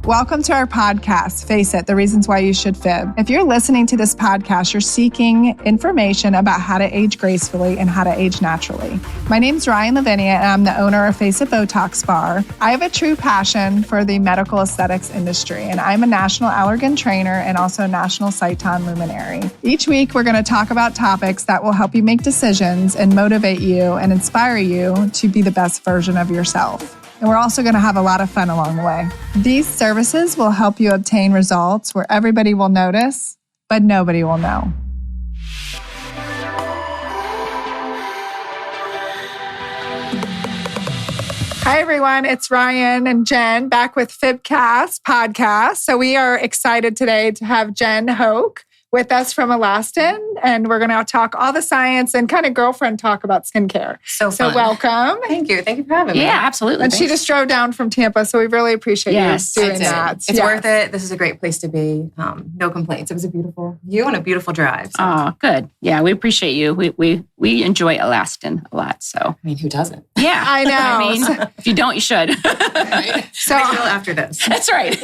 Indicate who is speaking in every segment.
Speaker 1: Welcome to our podcast, Face It, the reasons why you should fib. If you're listening to this podcast, you're seeking information about how to age gracefully and how to age naturally. My name's Ryann Lavinia, and I'm the owner of Face It Botox Bar. I have a true passion for the medical aesthetics industry, and I'm a national allergen trainer and also a national Sciton luminary. Each week, we're going to talk about topics that will help you make decisions and motivate you and inspire you to be the best version of yourself. And we're also going to have a lot of fun along the way. These services will help you obtain results where everybody will notice, but nobody will know. Hi, everyone. It's Ryann and Jen back with FIBBcast podcast. So we are excited today to have Jen Hoke with us from ALASTIN, and we're going to talk all the science and kind of girlfriend talk about skincare.
Speaker 2: So fun.
Speaker 1: So welcome.
Speaker 2: Thank you. Thank you for having me.
Speaker 3: Yeah, absolutely.
Speaker 1: And she just drove down from Tampa, so we really appreciate you doing that.
Speaker 2: It's worth it. This is a great place to be. No complaints. It was a beautiful view and a beautiful drive. So.
Speaker 3: Oh, good. Yeah, we appreciate you. We enjoy ALASTIN a lot. So
Speaker 2: I mean, who doesn't?
Speaker 3: Yeah,
Speaker 1: I know.
Speaker 3: I mean, if you don't, you should.
Speaker 2: Right? So I feel after this.
Speaker 3: That's right.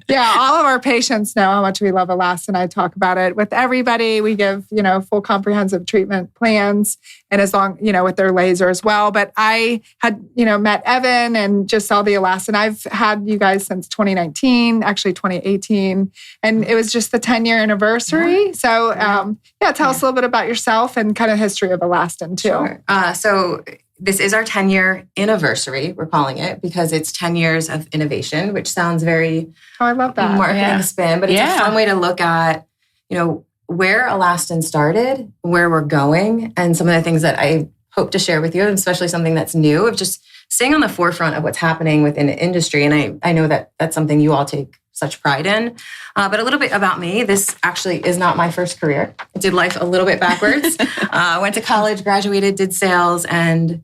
Speaker 1: Yeah, all of our patients know how much we love ALASTIN. I talk about it with everybody. We give, full comprehensive treatment plans, and as long, with their laser as well. But I had, met Evan and just saw the ALASTIN. I've had you guys since 2019, actually 2018. And it was just the 10-year anniversary. Yeah. So, tell us a little bit about yourself and kind of history of ALASTIN too.
Speaker 2: Sure. So this is our 10-year anniversary, we're calling it, because it's 10 years of innovation, which sounds very
Speaker 1: I love that.
Speaker 2: marketing spin, but it's a fun way to look at, where ALASTIN started, where we're going, and some of the things that I hope to share with you, especially something that's new, of just staying on the forefront of what's happening within the industry. And I know that that's something you all take such pride in. But a little bit about me, this actually is not my first career. I did life a little bit backwards. Went to college, graduated, did sales, and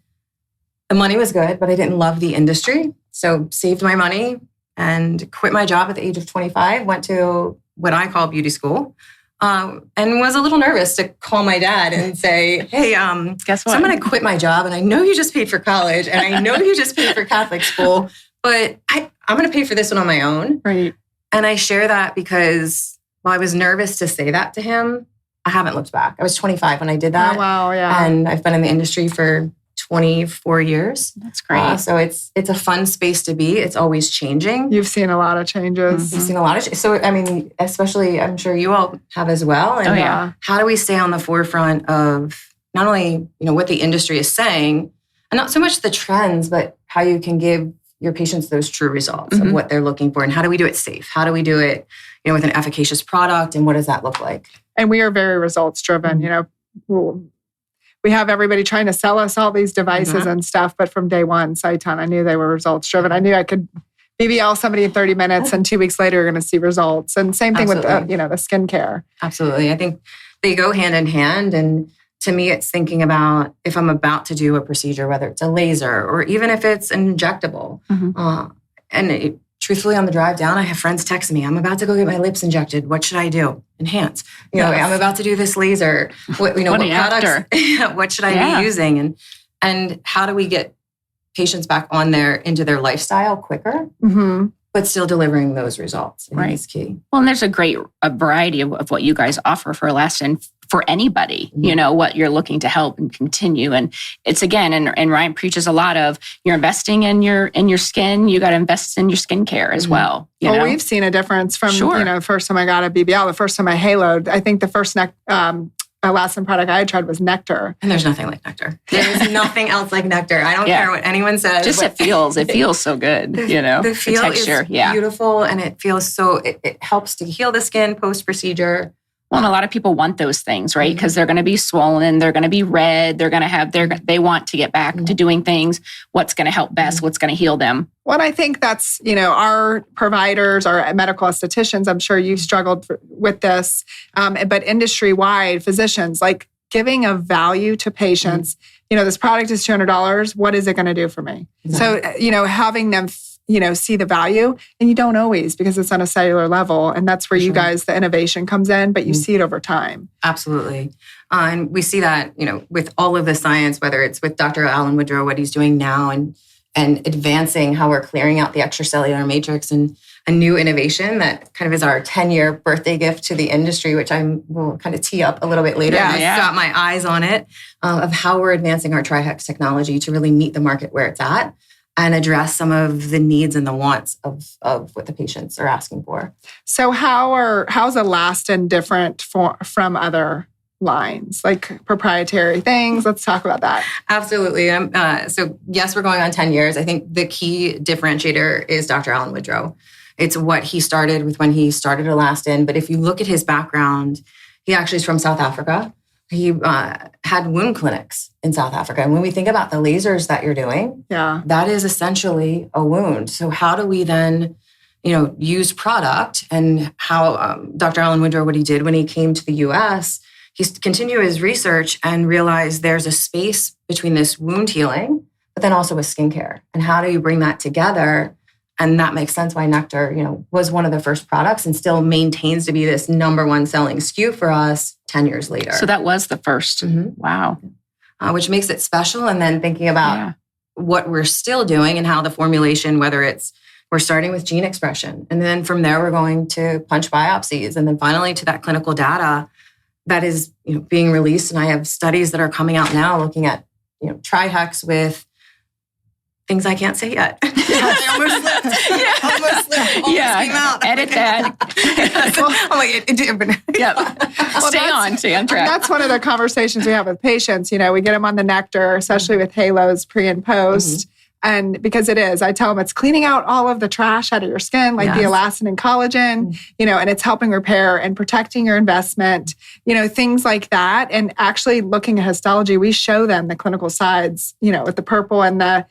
Speaker 2: the money was good, but I didn't love the industry. So saved my money and quit my job at the age of 25, went to what I call beauty school. And was a little nervous to call my dad and say, hey,
Speaker 3: guess what?
Speaker 2: So I'm going to quit my job. And I know you just paid for college and I know you just paid for Catholic school, but I'm going to pay for this one on my own.
Speaker 1: Right.
Speaker 2: And I share that because while I was nervous to say that to him, I haven't looked back. I was 25 when I did that.
Speaker 1: Oh, wow. Yeah.
Speaker 2: And I've been in the industry for 24 years.
Speaker 3: That's great.
Speaker 2: So it's a fun space to be. It's always changing.
Speaker 1: You've seen a lot of changes.
Speaker 2: You've seen a lot of so I mean, especially I'm sure you all have as well. And how do we stay on the forefront of not only what the industry is saying, and not so much the trends, but how you can give your patients those true results of what they're looking for, and how do we do it safe? How do we do it, with an efficacious product, and what does that look like?
Speaker 1: And we are very results driven. We have everybody trying to sell us all these devices and stuff, but from day one, Sciton, I knew they were results driven. I knew I could BBL somebody in 30 minutes, and 2 weeks later, you're going to see results. And same thing with the skincare.
Speaker 2: Absolutely, I think they go hand in hand. And to me, it's thinking about if I'm about to do a procedure, whether it's a laser or even if it's an injectable. Truthfully, on the drive down, I have friends texting me, I'm about to go get my lips injected. What should I do? Enhance. I'm about to do this laser. What products? What should I be using? And how do we get patients back into their lifestyle quicker, but still delivering those results? I think is key. Well,
Speaker 3: and there's a variety of what you guys offer for ALASTIN for anybody, what you're looking to help and continue. And it's again, and Ryann preaches a lot of, you're investing in your skin, you got to invest in your skincare as well.
Speaker 1: We've seen a difference from, first time I got a BBL, the first time I haloed. I think the first ALASTIN product I had tried was Nectar.
Speaker 2: And there's nothing like Nectar. There's nothing else like Nectar. I don't care what anyone says.
Speaker 3: Just it feels so good,
Speaker 2: The feel
Speaker 3: texture,
Speaker 2: is beautiful, and it feels so, it helps to heal the skin post-procedure.
Speaker 3: Well, and a lot of people want those things, right? Because they're going to be swollen, they're going to be red, they're going to have they want to get back to doing things. What's going to help best? What's going to heal them?
Speaker 1: Well, I think that's, our providers, our medical estheticians, I'm sure you struggled with this, but industry-wide, physicians, like giving a value to patients. This product is $200. What is it going to do for me? Exactly. So, having them see the value, and you don't always, because it's on a cellular level. And that's where you guys, the innovation comes in, but you see it over time.
Speaker 2: Absolutely. And we see that, with all of the science, whether it's with Dr. Alan Woodrow, what he's doing now, and and advancing how we're clearing out the extracellular matrix, and a new innovation that kind of is our 10-year birthday gift to the industry, which will kind of tee up a little bit later. I got my eyes on it, of how we're advancing our TriHex technology to really meet the market where it's at and address some of the needs and the wants of what the patients are asking for.
Speaker 1: So how's ALASTIN different from other lines, like proprietary things? Let's talk about that.
Speaker 2: Absolutely. So yes, we're going on 10 years. I think the key differentiator is Dr. Alan Woodrow. It's what he started with when he started ALASTIN. But if you look at his background, he actually is from South Africa. He had wound clinics in South Africa. And when we think about the lasers that you're doing, that is essentially a wound. So how do we then, use product, and how Dr. Alan Woodrow, what he did when he came to the US, he continued his research and realized there's a space between this wound healing, but then also with skincare. And how do you bring that together? And that makes sense why Nectar, was one of the first products and still maintains to be this number one selling SKU for us 10 years later.
Speaker 3: So that was the first. Mm-hmm. Wow.
Speaker 2: Which makes it special. And then thinking about what we're still doing and how the formulation, whether we're starting with gene expression. And then from there, we're going to punch biopsies. And then finally to that clinical data that is being released. And I have studies that are coming out now looking at TriHex with things I can't say yet. I almost slipped. Almost came out.
Speaker 3: Edit that. Stay on track.
Speaker 1: That's one of the conversations we have with patients. We get them on the Nectar, especially with halos pre and post. Mm-hmm. And because it is, I tell them it's cleaning out all of the trash out of your skin, like the elastin and collagen, and it's helping repair and protecting your investment, things like that. And actually looking at histology, we show them the clinical sides, with the purple and the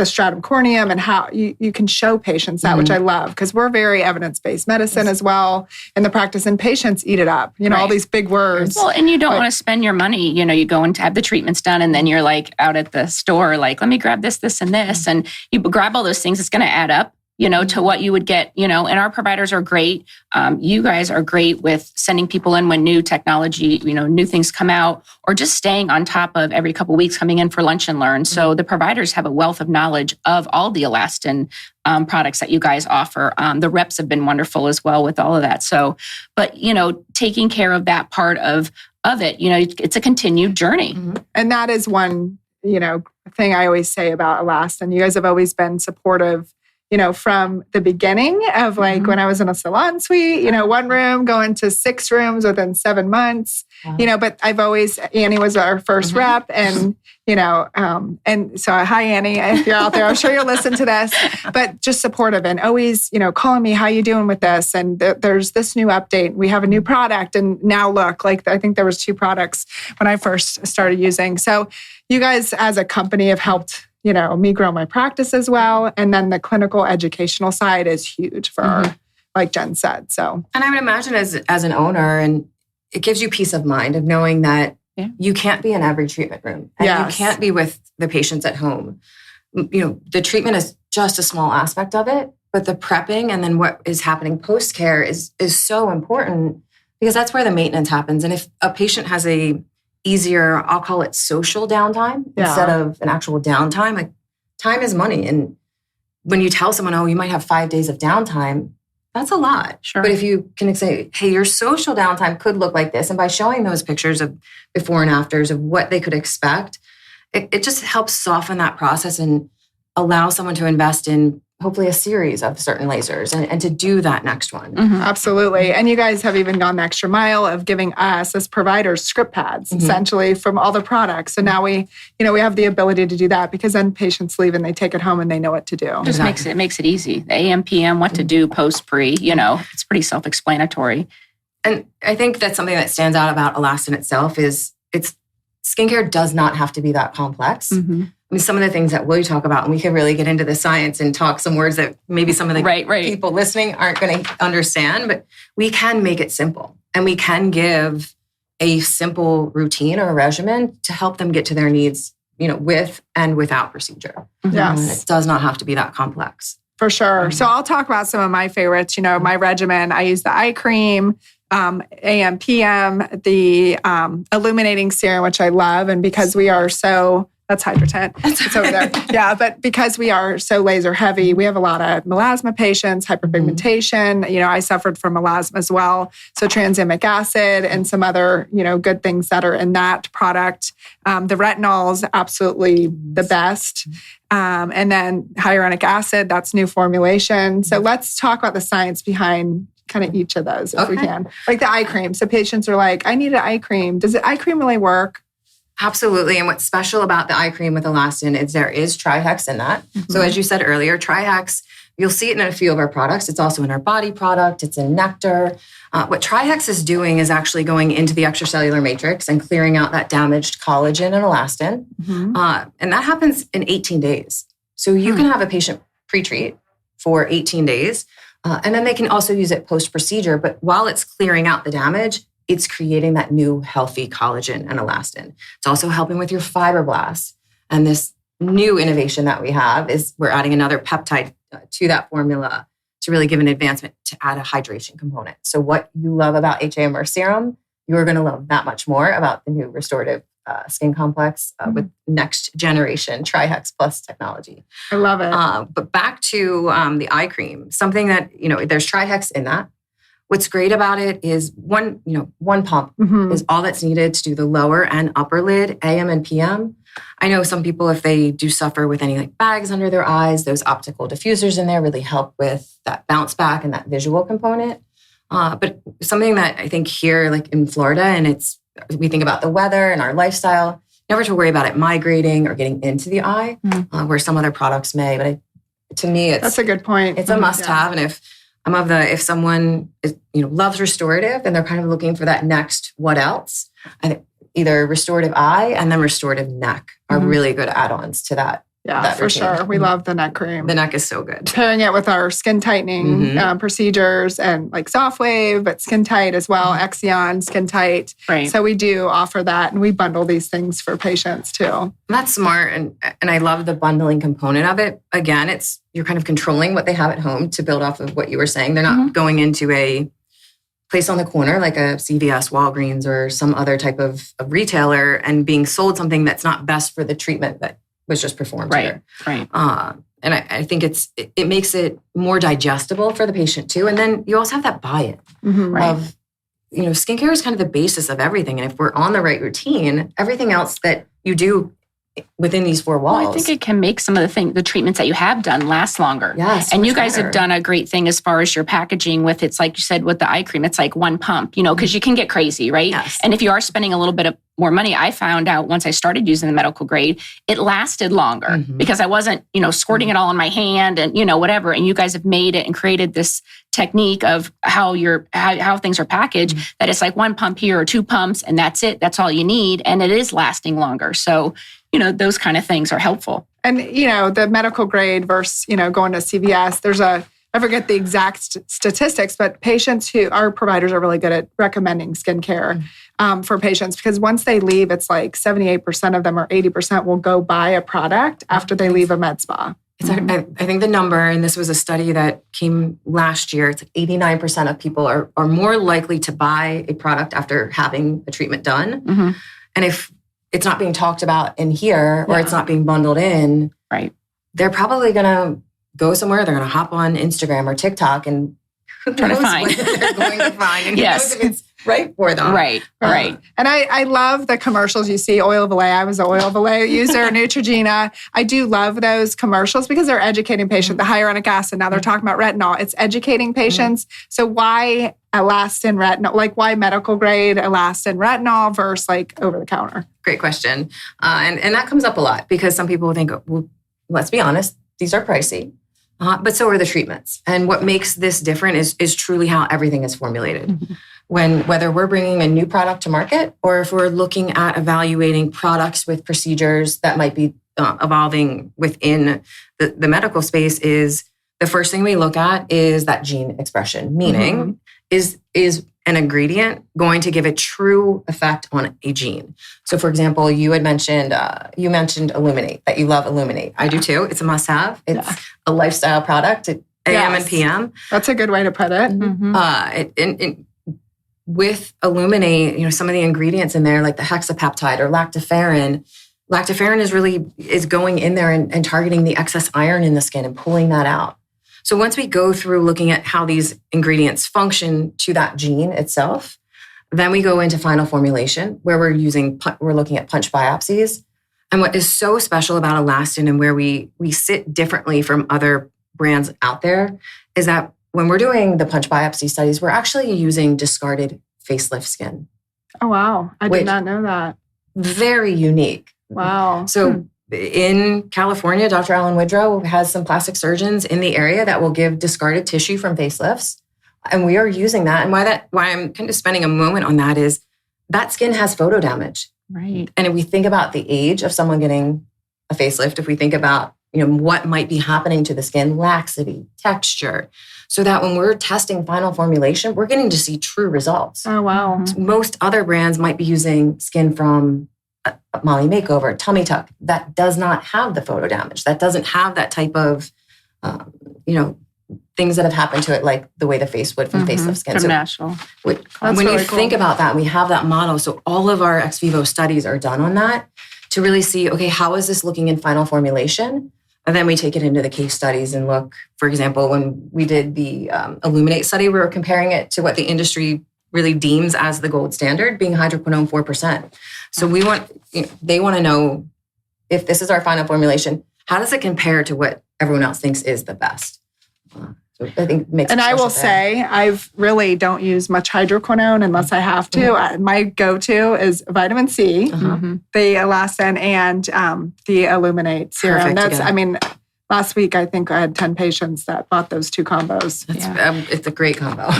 Speaker 1: stratum corneum, and how you can show patients that, which I love, because we're very evidence-based medicine as well in the practice, and patients eat it up, all these big words.
Speaker 3: Well, and you don't want to spend your money, you go and have the treatments done, and then you're like out at the store, like, let me grab this, and this, and you grab all those things, it's going to add up, to what you would get, and our providers are great. You guys are great with sending people in when new technology, new things come out, or just staying on top of every couple of weeks coming in for lunch and learn. So the providers have a wealth of knowledge of all the ALASTIN products that you guys offer. The reps have been wonderful as well with all of that. So, but, taking care of that part of it, it's a continued journey.
Speaker 1: Mm-hmm. And that is one, thing I always say about ALASTIN. You guys have always been supportive, from the beginning of when I was in a salon suite, one room going to 6 rooms within 7 months, but I've always, Annie was our first rep, and, and so hi, Annie, if you're out there, I'm sure you'll listen to this, but just supportive and always, calling me, how you doing with this? And there's this new update. We have a new product, and now look, I think there was 2 products when I first started using. So you guys as a company have helped, me grow my practice as well. And then the clinical educational side is huge for, like Jen said. So,
Speaker 2: and I would imagine as an owner, and it gives you peace of mind of knowing that you can't be in every treatment room, and you can't be with the patients at home. The treatment is just a small aspect of it, but the prepping and then what is happening post-care is so important, because that's where the maintenance happens. And if a patient has a easier, I'll call it social downtime instead of an actual downtime. Like, time is money. And when you tell someone, oh, you might have 5 days of downtime, that's a lot.
Speaker 3: Sure.
Speaker 2: But if you can say, hey, your social downtime could look like this. And by showing those pictures of before and afters of what they could expect, it just helps soften that process and allow someone to invest in hopefully a series of certain lasers and to do that next one.
Speaker 1: Mm-hmm. Absolutely. And you guys have even gone the extra mile of giving us as providers script pads, essentially, from all the products. So now we have the ability to do that, because then patients leave and they take it home and they know what to do.
Speaker 3: It just makes it easy. The AM, PM, what to do post, pre, it's pretty self-explanatory.
Speaker 2: And I think that's something that stands out about ALASTIN itself is skincare does not have to be that complex. Mm-hmm. I mean, some of the things that we talk about, and we can really get into the science and talk some words that maybe some of the people listening aren't going to understand, but we can make it simple, and we can give a simple routine or a regimen to help them get to their needs, with and without procedure.
Speaker 1: Yes.
Speaker 2: It does not have to be that complex.
Speaker 1: For sure. So I'll talk about some of my favorites. My regimen, I use the eye cream, AM, PM, the illuminating serum, which I love. And because we are so That's HydroTint. It's over there. Yeah, but because we are so laser heavy, we have a lot of melasma patients, hyperpigmentation. I suffered from melasma as well. So tranexamic acid and some other, good things that are in that product. The retinol is absolutely the best. And then hyaluronic acid, that's new formulation. So let's talk about the science behind kind of each of those if we can. Like the eye cream. So patients are like, I need an eye cream. Does the eye cream really work?
Speaker 2: Absolutely. And what's special about the eye cream with Alastin is there is TriHex in that. So as you said earlier, TriHex, you'll see it in a few of our products. It's also in our body product. It's in Nectar. What TriHex is doing is actually going into the extracellular matrix and clearing out that damaged collagen and elastin. And that happens in 18 days. So you can have a patient pre-treat for 18 days. And then they can also use it post-procedure. But while it's clearing out the damage, it's creating that new healthy collagen and elastin. It's also helping with your fibroblasts. And this new innovation that we have is we're adding another peptide to that formula to really give an advancement to add a hydration component. So what you love about HAMR serum, you're going to love that much more about the new Restorative Skin Complex with next generation TriHex Plus technology.
Speaker 1: I love it.
Speaker 2: But back to the eye cream, something that, there's TriHex in that. What's great about it is one pump is all that's needed to do the lower and upper lid, AM and PM. I know some people, if they do suffer with any like bags under their eyes, those optical diffusers in there really help with that bounce back and that visual component. But something that I think here, like in Florida, and we think about the weather and our lifestyle, never to worry about it migrating or getting into the eye, where some other products may. But to me, that's
Speaker 1: a good point.
Speaker 2: It's a must-have, and if someone is, loves restorative and they're kind of looking for that next what else, I think either restorative eye and then restorative neck are really good add-ons to that.
Speaker 1: Yeah,
Speaker 2: that
Speaker 1: for
Speaker 2: routine.
Speaker 1: sure. We love the neck cream.
Speaker 2: The neck is so good.
Speaker 1: Pairing it with our skin tightening procedures and like soft wave, but skin tight as well, Exion, skin tight.
Speaker 3: Right.
Speaker 1: So we do offer that and we bundle these things for patients too.
Speaker 2: That's smart. And I love the bundling component of it. Again, you're kind of controlling what they have at home to build off of what you were saying. They're not going into a place on the corner like a CVS, Walgreens, or some other type of retailer and being sold something that's not best for the treatment that was just performed here.
Speaker 3: Right.
Speaker 2: And I think it makes it more digestible for the patient too. And then you also have that buy-in of, skincare is kind of the basis of everything. And if we're on the right routine, everything else that you do within these four walls.
Speaker 3: Well, I think it can make some of the treatments that you have done last longer.
Speaker 2: Yes.
Speaker 3: And you guys have done a great thing as far as your packaging with, it's like you said, with the eye cream, it's like one pump, because you can get crazy, right?
Speaker 2: Yes.
Speaker 3: And if you are spending a little bit of more money, I found out once I started using the medical grade, it lasted longer because I wasn't, squirting it all in my hand and, whatever. And you guys have made it and created this technique of how things are packaged, that it's like one pump here or two pumps and that's it. That's all you need. And it is lasting longer. So, those kind of things are helpful.
Speaker 1: And, the medical grade versus, going to CVS, I forget the exact statistics, but our providers are really good at recommending skincare for patients because once they leave, it's like 78% of them or 80% will go buy a product after they leave a med spa.
Speaker 2: I think the number, and this was a study that came last year, it's like 89% of people are more likely to buy a product after having a treatment done. And if it's not being talked about in here or it's not being bundled in,
Speaker 3: right,
Speaker 2: they're probably going to go somewhere. They're going to hop on Instagram or TikTok and
Speaker 3: try to find
Speaker 2: what they're going to find. And
Speaker 3: yes,
Speaker 2: who knows if it's right for them.
Speaker 3: Right.
Speaker 1: And I love the commercials you see. Oil of Olay. I was an Oil of Olay user. Neutrogena. I do love those commercials because they're educating patients. The hyaluronic acid. Now they're talking about retinol. It's educating patients. So why Alastin retinol? Like why medical grade Alastin retinol versus like over the counter?
Speaker 2: Great question. And that comes up a lot because some people think, well, let's be honest, these are pricey. But so are the treatments. And what makes this different is truly how everything is formulated. Whether we're bringing a new product to market or if we're looking at evaluating products with procedures that might be evolving within the medical space, is the first thing we look at is that gene expression, meaning is an ingredient going to give a true effect on a gene. So for example, you mentioned Illuminate, that you love Illuminate. I do too. It's a must-have. It's a lifestyle product at AM and PM.
Speaker 1: That's a good way to put it.
Speaker 2: With Illuminate, some of the ingredients in there, like the hexapeptide or lactoferrin, lactoferrin is going in there and targeting the excess iron in the skin and pulling that out. So once we go through looking at how these ingredients function to that gene itself, then we go into final formulation where we're looking at punch biopsies. And what is so special about Alastin and where we sit differently from other brands out there is that when we're doing the punch biopsy studies, we're actually using discarded facelift skin.
Speaker 1: Oh, wow. I did not know that.
Speaker 2: Very unique.
Speaker 1: Wow.
Speaker 2: So in California, Dr. Alan Woodrow has some plastic surgeons in the area that will give discarded tissue from facelifts. And we are using that. And why I'm kind of spending a moment on that is that skin has photo damage.
Speaker 3: Right.
Speaker 2: And if we think about the age of someone getting a facelift, if we think about, what might be happening to the skin, laxity, texture, so that when we're testing final formulation, we're getting to see true results.
Speaker 1: Oh, wow.
Speaker 2: Most other brands might be using skin from a Molly Makeover, Tummy Tuck, that does not have the photo damage. That doesn't have that type of, things that have happened to it, like the way the face would from facelift skin.
Speaker 3: From natural.
Speaker 2: When you think about that, we have that model. So all of our ex vivo studies are done on that to really see, okay, how is this looking in final formulation? And then we take it into the case studies and look, for example, when we did the Illuminate study, we were comparing it to what the industry really deems as the gold standard, being hydroquinone 4%. So they want to know if this is our final formulation, how does it compare to what everyone else thinks is the best? So I think it makes.
Speaker 1: And I will say, I really don't use much hydroquinone unless I have to. My go-to is vitamin C, the Alastin, and the Illuminate serum.
Speaker 2: Perfect,
Speaker 1: last week I think I had 10 patients that bought those two combos.
Speaker 2: It's a great combo.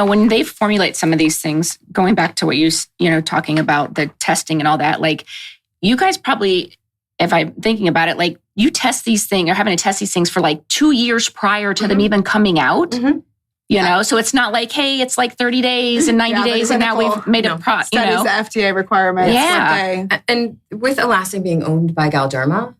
Speaker 3: When they formulate some of these things, going back to what you talking about the testing and all that, like you guys probably, if I'm thinking about it, like you test these things or having to test these things for like 2 years prior to them even coming out. So it's not like, hey, it's like 30 days and 90 days and now we've made a product.
Speaker 1: Studies the FDA requirements.
Speaker 3: Yeah.
Speaker 2: And with Alastin being owned by Galderma,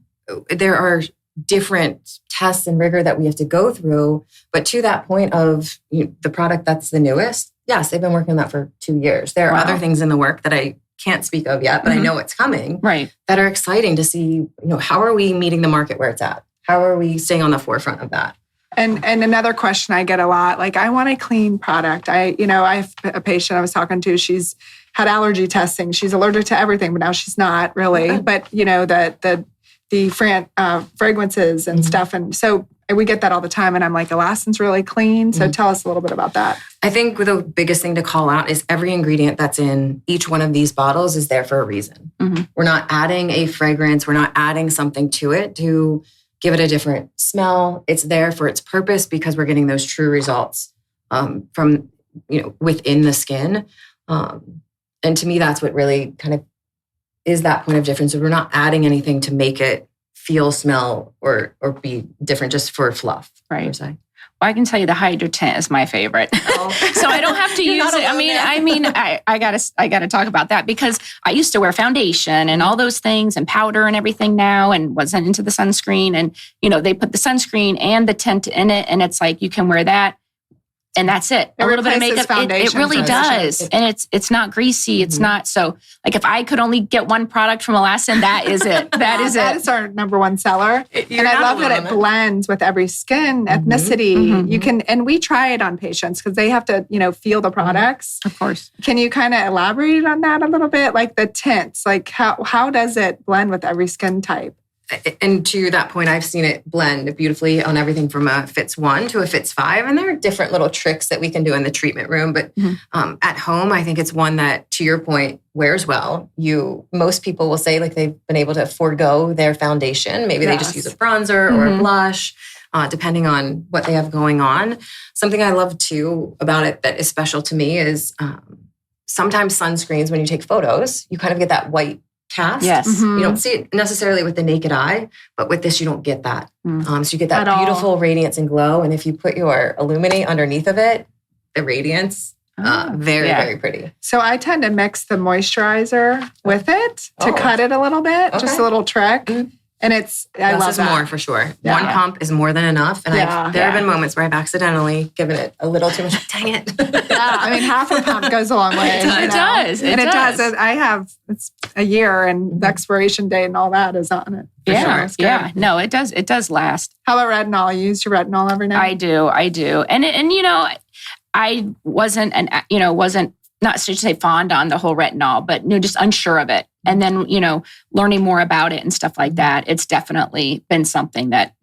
Speaker 2: there are different tests and rigor that we have to go through. But to that point of the product that's the newest, yes, they've been working on that for 2 years. There are other things in the work that I can't speak of yet, but I know it's coming.
Speaker 3: Right.
Speaker 2: That are exciting to see, how are we meeting the market where it's at? How are we staying on the forefront of that?
Speaker 1: And another question I get a lot, like I want a clean product. I have a patient I was talking to, she's had allergy testing. She's allergic to everything, but now she's not really. Okay. But the fragrances and stuff. And so we get that all the time. And I'm like, Alastin's really clean. So tell us a little bit about that.
Speaker 2: I think the biggest thing to call out is every ingredient that's in each one of these bottles is there for a reason. We're not adding a fragrance. We're not adding something to it to give it a different smell. It's there for its purpose because we're getting those true results from, within the skin. And to me, that's what really kind of is that point of difference. We're not adding anything to make it feel, smell, or be different just for fluff.
Speaker 3: Right. Well, I can tell you the HydroTint is my favorite. Oh. So I don't have to use it. I gotta talk about that because I used to wear foundation and all those things and powder and everything now and wasn't into the sunscreen. And, they put the sunscreen and the tint in it. And it's like, you can wear that. And that's it.
Speaker 1: A little bit of makeup.
Speaker 3: It really does. And it's not greasy. It's not. So like if I could only get one product from Alastin, that is it. That is
Speaker 1: our number one seller. And I love that it blends with every skin, ethnicity. You can, and we try it on patients because they have to, feel the products.
Speaker 3: Of course.
Speaker 1: Can you kind of elaborate on that a little bit? Like the tints, like how does it blend with every skin type?
Speaker 2: And to that point, I've seen it blend beautifully on everything from a Fits 1 to a Fits 5. And there are different little tricks that we can do in the treatment room. But at home, I think it's one that, to your point, wears well. Most people will say like they've been able to forego their foundation. Maybe they just use a bronzer or a blush, depending on what they have going on. Something I love too about it that is special to me is sometimes sunscreens, when you take photos, you kind of get that white cast.
Speaker 3: Yes.
Speaker 2: You don't see it necessarily with the naked eye, but with this, you don't get that. So you get that beautiful radiance and glow. And if you put your Illuminate underneath of it, the radiance, very pretty.
Speaker 1: So I tend to mix the moisturizer with it to cut it a little bit, just a little trick. And I love that.
Speaker 2: More for sure. Yeah. One pump is more than enough. And there have been moments where I've accidentally given it a little too much. Dang it.
Speaker 1: Half a pump goes a long way.
Speaker 3: It does.
Speaker 1: It does. It's a year and the expiration date and all that is on it.
Speaker 3: Yeah. Sure. Yeah. No, it does. It does last.
Speaker 1: How about retinol? You use your retinol every night?
Speaker 3: I do. And I wasn't not to say fond on the whole retinol, but just unsure of it. And then, learning more about it and stuff like that, it's definitely been something that,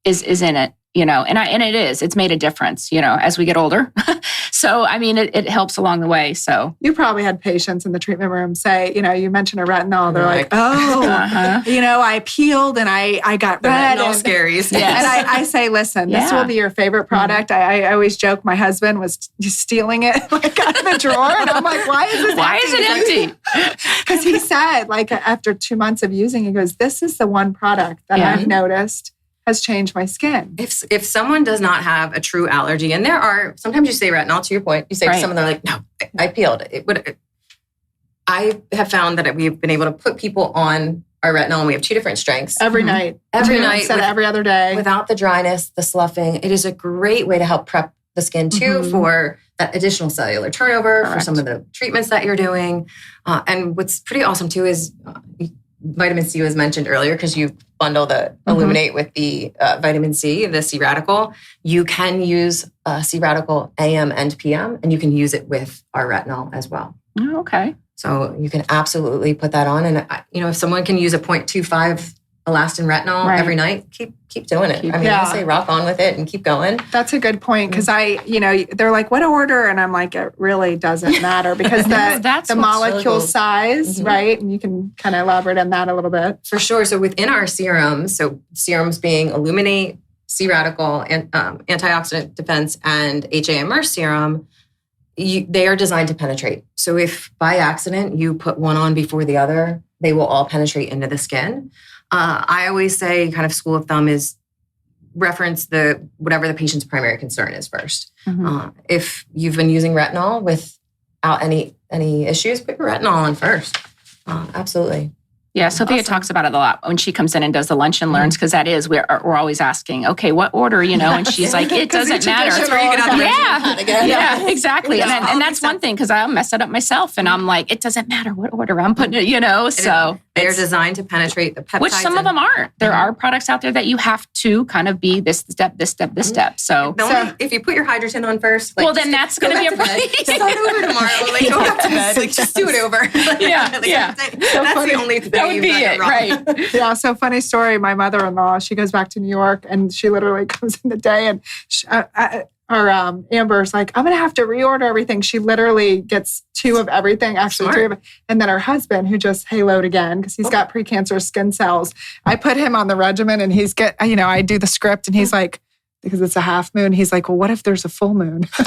Speaker 3: is in it, and it's made a difference, as we get older. So, it helps along the way. So
Speaker 1: you probably had patients in the treatment room say, you mentioned a retinol. They're like, I peeled and I got red.
Speaker 2: Retinol scaries.
Speaker 1: Yes. And I say, listen, this will be your favorite product. I always joke my husband was stealing it out of the drawer. And I'm like, why is it
Speaker 3: empty?
Speaker 1: Because he said, after 2 months of using, he goes, this is the one product that I've noticed has changed my skin.
Speaker 2: If someone does not have a true allergy, and there are, sometimes you say retinol, to your point, you say to someone, they're like, no, I peeled. I have found that we've been able to put people on our retinol, and we have 2 different strengths.
Speaker 1: Every night.
Speaker 2: Every night.
Speaker 1: Instead of every other day.
Speaker 2: Without the dryness, the sloughing. It is a great way to help prep the skin too for that additional cellular turnover, for some of the treatments that you're doing. And what's pretty awesome too is vitamin C was mentioned earlier because you bundle the Illuminate with the vitamin C, the C radical. You can use C radical AM and PM, and you can use it with our retinol as well.
Speaker 3: Oh, okay.
Speaker 2: So you can absolutely put that on. And, if someone can use a 0.25 ALASTIN retinol every night, keep doing it. I say rock on with it and keep going.
Speaker 1: That's a good point because they're like, what order? And I'm like, it really doesn't matter because the molecule size, right? And you can kind of elaborate on that a little bit.
Speaker 2: For sure. So within our serums, serums being Illuminate, C radical, and antioxidant defense, and HA immerse serum, they are designed to penetrate. So if by accident you put one on before the other, they will all penetrate into the skin. I always say kind of school of thumb is reference whatever the patient's primary concern is first. If you've been using retinol without any issues, put your retinol on first. Absolutely.
Speaker 3: Yeah, Sophia talks about it a lot when she comes in and does the lunch and learns, because that is, we're always asking, okay, what order, and she's like, it doesn't matter.
Speaker 2: That's where you get out the
Speaker 3: yeah, exactly. And that's one thing, because I'll mess it up myself, and I'm like, it doesn't matter what order I'm putting it, so.
Speaker 2: They're designed to penetrate the peptides.
Speaker 3: Which some of them aren't. There are products out there that you have to kind of be this step, this step, this step. So
Speaker 2: if you put your HydroTint on first,
Speaker 3: then that's going to be a problem.
Speaker 2: Start over tomorrow. Go back to bed. Just do it over. That's the only thing.
Speaker 3: That would be it, right?
Speaker 1: Yeah. So funny story. My mother-in-law, she goes back to New York, and she literally comes in the day, and Amber's like, I'm going to have to reorder everything. She literally gets 2 of everything, actually 3 of it. And then her husband, who just haloed again, because he's got precancerous skin cells. I put him on the regimen, and I do the script, and he's like, because it's a half moon, he's like, well, what if there's a full moon? So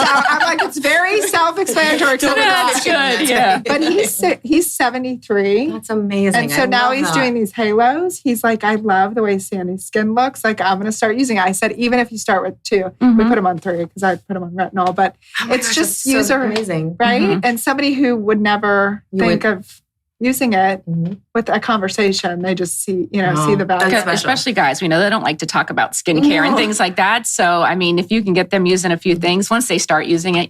Speaker 1: I'm like, it's very self-explanatory.
Speaker 3: That's good, yeah.
Speaker 1: But he's 73.
Speaker 2: That's amazing.
Speaker 1: And so now he's doing these halos. He's like, I love the way Sandy's skin looks. Like, I'm going to start using it. I said, even if you start with 2, we put him on 3 because I put him on retinol. But it's just user,
Speaker 2: amazing.
Speaker 1: Right? And somebody who would never think of using it with a conversation, they just see, see the value.
Speaker 3: Especially guys, we know they don't like to talk about skincare and things like that. So, if you can get them using a few things, once they start using it,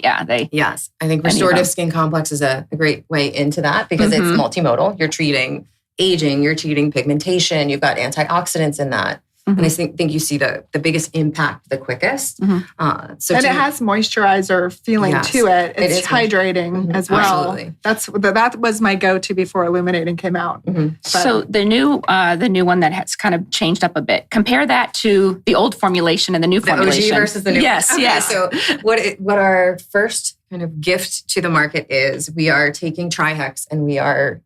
Speaker 2: Yes. I think Restorative Skin Complex is a great way into that because it's multimodal. You're treating aging, you're treating pigmentation, you've got antioxidants in that. And I think you see the biggest impact the quickest.
Speaker 1: And it has moisturizer feeling to it. It's hydrating as well.
Speaker 2: Absolutely.
Speaker 1: That was my go-to before Illuminating came out.
Speaker 3: So the new one that has kind of changed up a bit. Compare that to the old formulation and the new formulation.
Speaker 2: The OG versus the new.
Speaker 3: Yes, yes.
Speaker 2: So what our first kind of gift to the market is, we are taking TriHex, and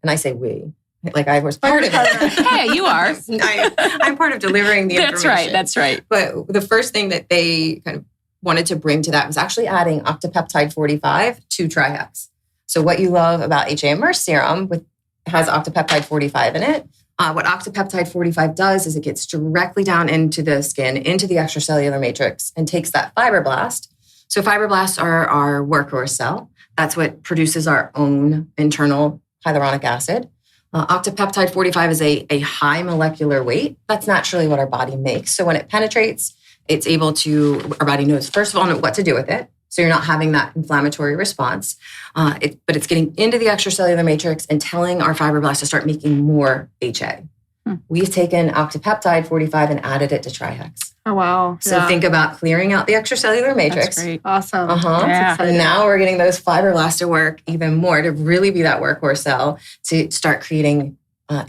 Speaker 2: I say we. Like I was part of it.
Speaker 3: Hey, you are.
Speaker 2: I'm part of delivering the information.
Speaker 3: That's right.
Speaker 2: But the first thing that they kind of wanted to bring to that was actually adding octapeptide 45 to TriHex. So what you love about HA immerse serum has octapeptide 45 in it. What octapeptide 45 does is it gets directly down into the skin, into the extracellular matrix, and takes that fibroblast. So fibroblasts are our workhorse cell. That's what produces our own internal hyaluronic acid. Octapeptide 45 is a high molecular weight. That's naturally what our body makes. So when it penetrates, it's able to, our body knows, first of all, what to do with it. So you're not having that inflammatory response. But it's getting into the extracellular matrix and telling our fibroblasts to start making more HA. We've taken octapeptide 45 and added it to TriHex.
Speaker 4: Oh, wow.
Speaker 2: So think about clearing out the extracellular matrix.
Speaker 3: That's great.
Speaker 4: Awesome.
Speaker 2: And now we're getting those fibroblasts to work even more, to really be that workhorse cell to start creating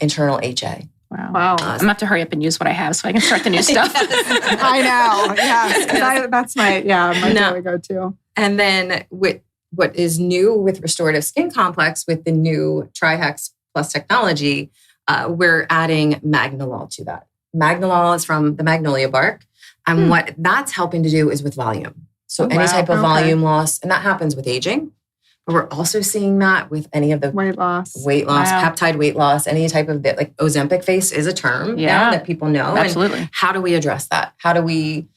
Speaker 2: internal HA.
Speaker 4: Wow.
Speaker 3: I'm going to have to hurry up and use what I have so I can start the new stuff.
Speaker 4: I know. Yes. That's my daily go-to.
Speaker 2: And then what is new with Restorative Skin Complex with the new TriHex Plus technology, we're adding Magnolol to that. Magnolol is from the magnolia bark. And what that's helping to do is with volume. So any type of volume loss, and that happens with aging. But we're also seeing that with any of the
Speaker 4: weight loss,
Speaker 2: peptide weight loss, any type of like Ozempic face is a term now that people know.
Speaker 3: Absolutely.
Speaker 2: And how do we address that? How do we,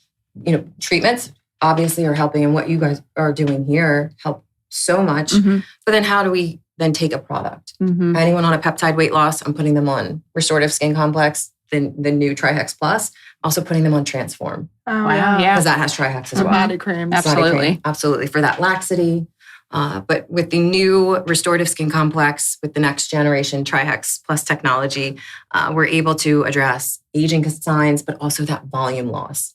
Speaker 2: treatments obviously are helping, and what you guys are doing here help so much. But then how do we then take a product? Anyone on a peptide weight loss, I'm putting them on Restorative Skin Complex, the new TriHex Plus, also putting them on Transform.
Speaker 4: Oh, wow.
Speaker 3: Yeah.
Speaker 2: Because that has TriHex as well.
Speaker 4: Body cream.
Speaker 2: Absolutely. For that laxity. But with the new Restorative Skin Complex, with the next generation TriHex Plus technology, we're able to address aging signs, but also that volume loss.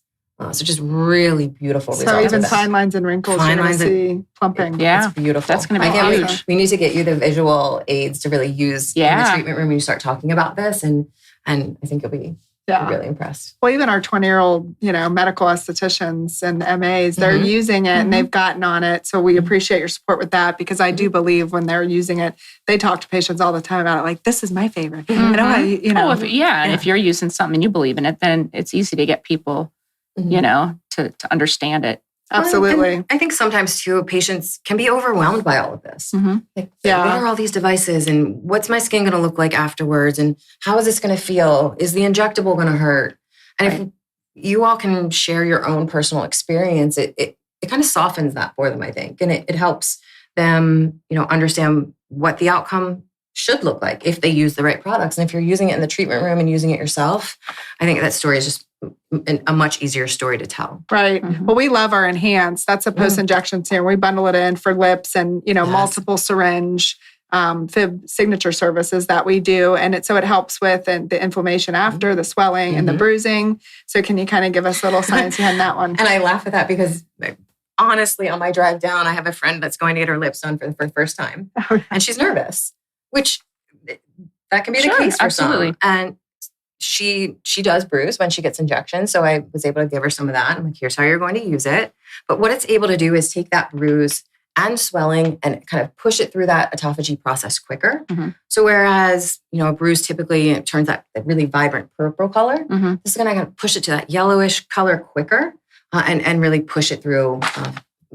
Speaker 2: So just really beautiful results.
Speaker 4: So even fine lines and wrinkles, you're going to see plumping.
Speaker 2: It's beautiful.
Speaker 3: That's going to be huge.
Speaker 2: We need to get you the visual aids to really use in the treatment room when you start talking about this. And I think you'll be really impressed.
Speaker 4: Well, even our 20-year-old, medical estheticians and MAs, they're using it and they've gotten on it. So we appreciate your support with that, because I do believe when they're using it, they talk to patients all the time about it. Like, this is my favorite.
Speaker 3: And if you're using something and you believe in it, then it's easy to get people, to understand it.
Speaker 4: Absolutely.
Speaker 2: And I think sometimes too, patients can be overwhelmed by all of this. What are all these devices, and what's my skin going to look like afterwards? And how is this going to feel? Is the injectable going to hurt? And if you all can share your own personal experience, it kind of softens that for them, I think. And it helps them, understand what the outcome should look like if they use the right products. And if you're using it in the treatment room and using it yourself, I think that story is just a much easier story to tell.
Speaker 4: Right. Well, we love our Enhance. That's a post-injection serum. We bundle it in for lips and, multiple syringe FIBB signature services that we do. And so it helps with the inflammation after, the swelling and the bruising. So can you kind of give us a little science behind that one?
Speaker 2: And I laugh at that because honestly, on my drive down, I have a friend that's going to get her lips done for the first time. And she's nervous, which that can be the case for some. And she does bruise when she gets injections. So I was able to give her some of that. I'm like, here's how you're going to use it. But what it's able to do is take that bruise and swelling and kind of push it through that autophagy process quicker. So whereas, a bruise typically it turns that really vibrant purple color, this is going to kind of push it to that yellowish color quicker and really push it through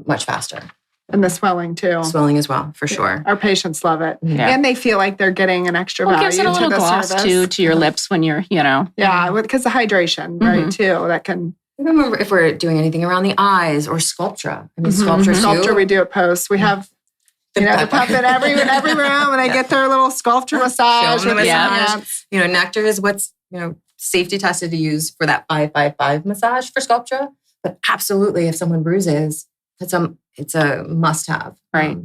Speaker 2: much faster.
Speaker 4: And the swelling too.
Speaker 2: Swelling as well, for sure.
Speaker 4: Our patients love it. And they feel like they're getting an extra value to the service.
Speaker 3: It gives it a little gloss to your lips when you're,
Speaker 4: Yeah, because the hydration, right, too, that can...
Speaker 2: I remember if we're doing anything around the eyes or Sculptra. I mean, Sculptra
Speaker 4: we do at Post. We have... the pup in every room, and they get their little Sculptra massage.
Speaker 2: Nectar is what's, safety tested to use for that 5-5-5 massage for Sculptra. But absolutely, if someone bruises, it's a must-have.
Speaker 3: Right.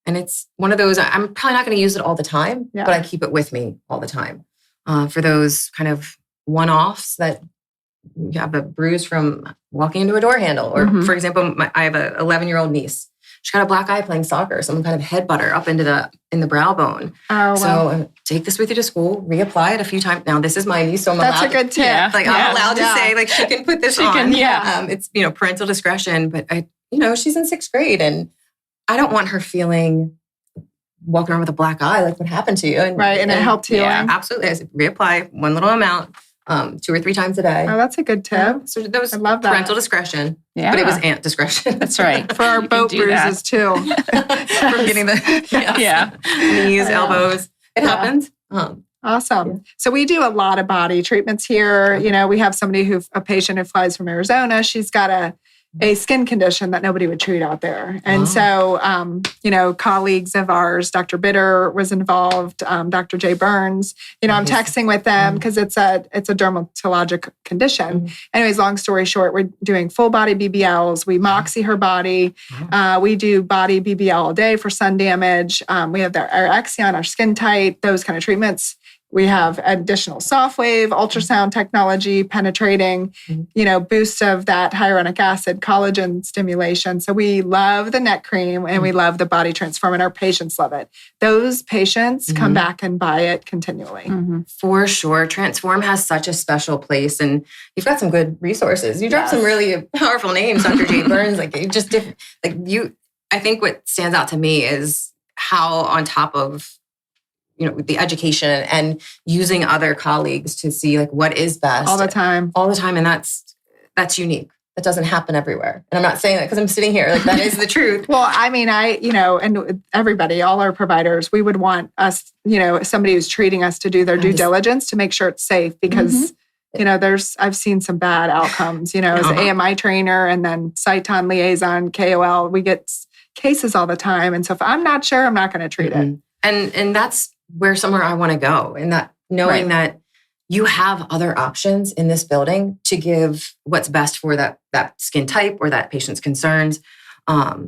Speaker 2: And it's one of those, I'm probably not going to use it all the time, but I keep it with me all the time. For those kind of one-offs that you have a bruise from walking into a door handle. Or, for example, I have an 11-year-old niece. She got a black eye playing soccer. Someone kind of headbutt her up into the brow bone. Oh, wow. So take this with you to school, reapply it a few times. Now, this is my niece, so I'm allowed.
Speaker 4: That's a good tip.
Speaker 2: I'm allowed to say, she can put this on. It's, parental discretion. But, she's in 6th grade, and I don't want her feeling walking around with a black eye, like what happened to you. And
Speaker 4: it helped healing.
Speaker 2: Yeah, absolutely. I said, reapply one little amount 2 or 3 times a day.
Speaker 4: Oh, that's a good tip.
Speaker 2: So that was
Speaker 4: I love that.
Speaker 2: Parental discretion. Yeah. But it was aunt discretion.
Speaker 3: That's right.
Speaker 4: For our boat bruises too.
Speaker 2: From getting the knees, elbows. It happens.
Speaker 4: Awesome.
Speaker 2: Yeah.
Speaker 4: So we do a lot of body treatments here. We have a patient who flies from Arizona. She's got a a skin condition that nobody would treat out there. And so, colleagues of ours, Dr. Bitter was involved, Dr. Jay Burns, I'm texting with them because it's a dermatologic condition. Anyways, long story short, we're doing full body BBLs. We moxie her body. We do body BBL all day for sun damage. We have our Exion, our skin tight, those kind of treatments. We have additional soft wave, ultrasound technology, penetrating, boost of that hyaluronic acid, collagen stimulation. So we love the neck cream and we love the body transform, and our patients love it. Those patients come back and buy it continually.
Speaker 2: For sure. Transform has such a special place, and you've got some good resources. You dropped some really powerful names, Dr. Jay Burns. I think what stands out to me is how on top of the education and using other colleagues to see what is best
Speaker 4: all the time.
Speaker 2: And that's unique. That doesn't happen everywhere. And I'm not saying that because I'm sitting here, that is the truth.
Speaker 4: Well, I mean, and everybody, all our providers, we would want us, somebody who's treating us to do their due diligence to make sure it's safe because, I've seen some bad outcomes, as an AMI trainer and then Cyton liaison, KOL, we get cases all the time. And so if I'm not sure, I'm not going to treat it.
Speaker 2: And that's somewhere I want to go, and that knowing that you have other options in this building to give what's best for that skin type or that patient's concerns. I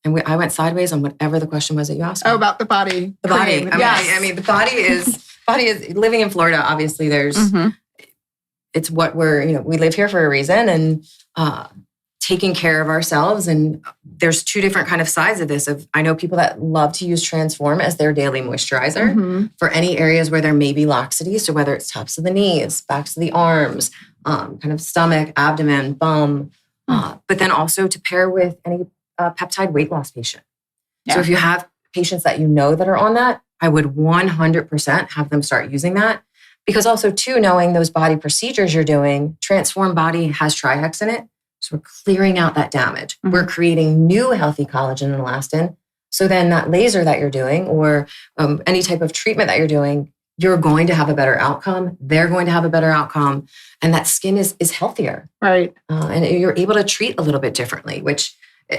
Speaker 2: went sideways on whatever the question was that you asked me.
Speaker 4: Oh, about the body.
Speaker 2: The body. I mean, the body is living in Florida. Obviously, there's it's what we live here for a reason, and taking care of ourselves. And there's two different kind of sides of this. I know people that love to use Transform as their daily moisturizer for any areas where there may be laxity. So whether it's tops of the knees, backs of the arms, kind of stomach, abdomen, bum, but then also to pair with any peptide weight loss patient. Yeah. So if you have patients that that are on that, I would 100% have them start using that. Because also too, knowing those body procedures you're doing, Transform Body has TriHex in it. So we're clearing out that damage. We're creating new healthy collagen and elastin. So then that laser that you're doing or any type of treatment that you're doing, you're going to have a better outcome. They're going to have a better outcome. And that skin is healthier.
Speaker 4: Right.
Speaker 2: And you're able to treat a little bit differently, which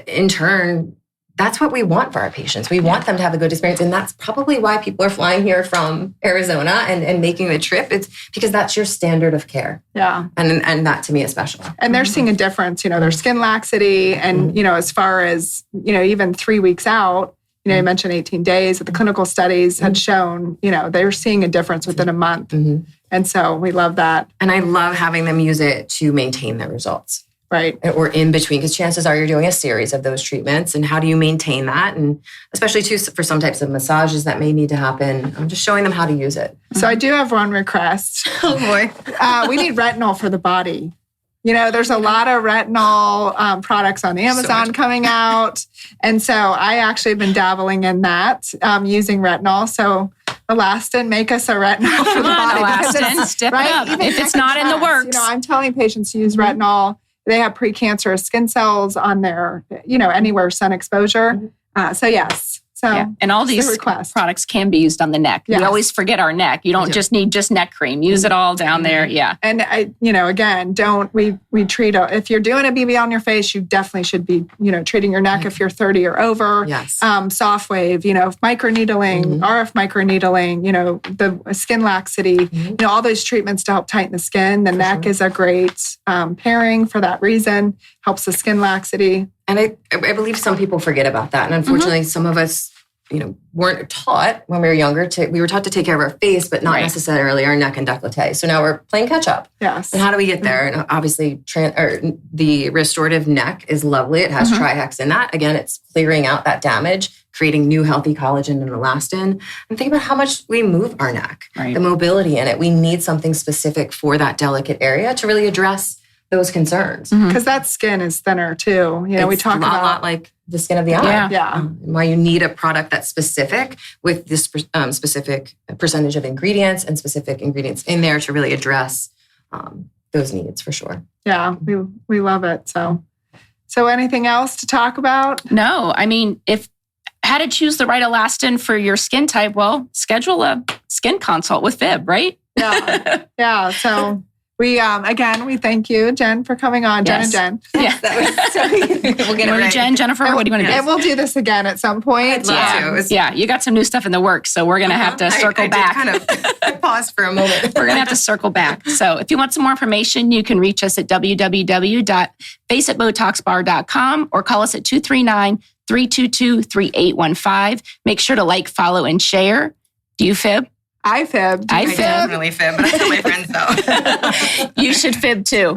Speaker 2: in turn, that's what we want for our patients. We want them to have a good experience. And that's probably why people are flying here from Arizona and making the trip. It's because that's your standard of care.
Speaker 4: Yeah.
Speaker 2: And that to me is special.
Speaker 4: And they're seeing a difference, their skin laxity. And, as far as, even 3 weeks out, you mentioned 18 days that the clinical studies had shown, they're seeing a difference within a month. And so we love that.
Speaker 2: And I love having them use it to maintain their results.
Speaker 4: Right.
Speaker 2: Or in between, because chances are you're doing a series of those treatments, and how do you maintain that? And especially too for some types of massages that may need to happen, I'm just showing them how to use it.
Speaker 4: So I do have one request.
Speaker 2: Oh boy.
Speaker 4: We need retinol for the body. There's a lot of retinol products on Amazon coming out. And so I actually have been dabbling in that, using retinol. So ALASTIN, make us a retinol for the body.
Speaker 3: ALASTIN, step it up.
Speaker 4: Even
Speaker 3: if it's not in the works.
Speaker 4: I'm telling patients to use retinol. They have precancerous skin cells on their, anywhere sun exposure. So yes. So
Speaker 3: and all these products can be used on the neck. Yes. We always forget our neck. You don't just need neck cream. Use it all down there. Yeah.
Speaker 4: And again, we treat, if you're doing a BB on your face, you definitely should be, treating your neck if you're 30 or over.
Speaker 2: Yes.
Speaker 4: Soft wave, microneedling, RF microneedling, the skin laxity, all those treatments to help tighten the skin. The neck is a great pairing for that reason, helps the skin laxity.
Speaker 2: And I believe some people forget about that. And unfortunately, some of us, weren't taught when we were younger we were taught to take care of our face, but not necessarily our neck and décolleté. So now we're playing catch up.
Speaker 4: Yes.
Speaker 2: And how do we get there? And obviously, the restorative neck is lovely. It has TriHex in that. Again, it's clearing out that damage, creating new healthy collagen and elastin. And think about how much we move our neck, the mobility in it. We need something specific for that delicate area to really address those concerns.
Speaker 4: Because that skin is thinner too. We talk about
Speaker 2: a lot like the skin of the eye.
Speaker 4: Yeah.
Speaker 2: Why you need a product that's specific with this specific percentage of ingredients and specific ingredients in there to really address those needs for sure.
Speaker 4: Yeah, we love it. So anything else to talk about?
Speaker 3: No, I mean, if how to choose the right ALASTIN for your skin type, well, schedule a skin consult with FIBB, right?
Speaker 4: Yeah. So We thank you, Jen, for coming on.
Speaker 3: Yes.
Speaker 4: Jen.
Speaker 3: Yeah.
Speaker 2: That was so we'll get it right.
Speaker 3: Jen, Jennifer, what do you want to do?
Speaker 4: And we'll do this again at some point.
Speaker 2: I'd love to.
Speaker 3: Yeah, you got some new stuff in the works, so we're going to have to circle back.
Speaker 2: I paused for a moment.
Speaker 3: We're going to have to circle back. So if you want some more information, you can reach us at www.faceitbotoxbar.com or call us at 239-322-3815. Make sure to like, follow, and share. Do you fib?
Speaker 4: I fib.
Speaker 3: I fib.
Speaker 2: I definitely fib, but I tell my friends though.
Speaker 3: You should fib too.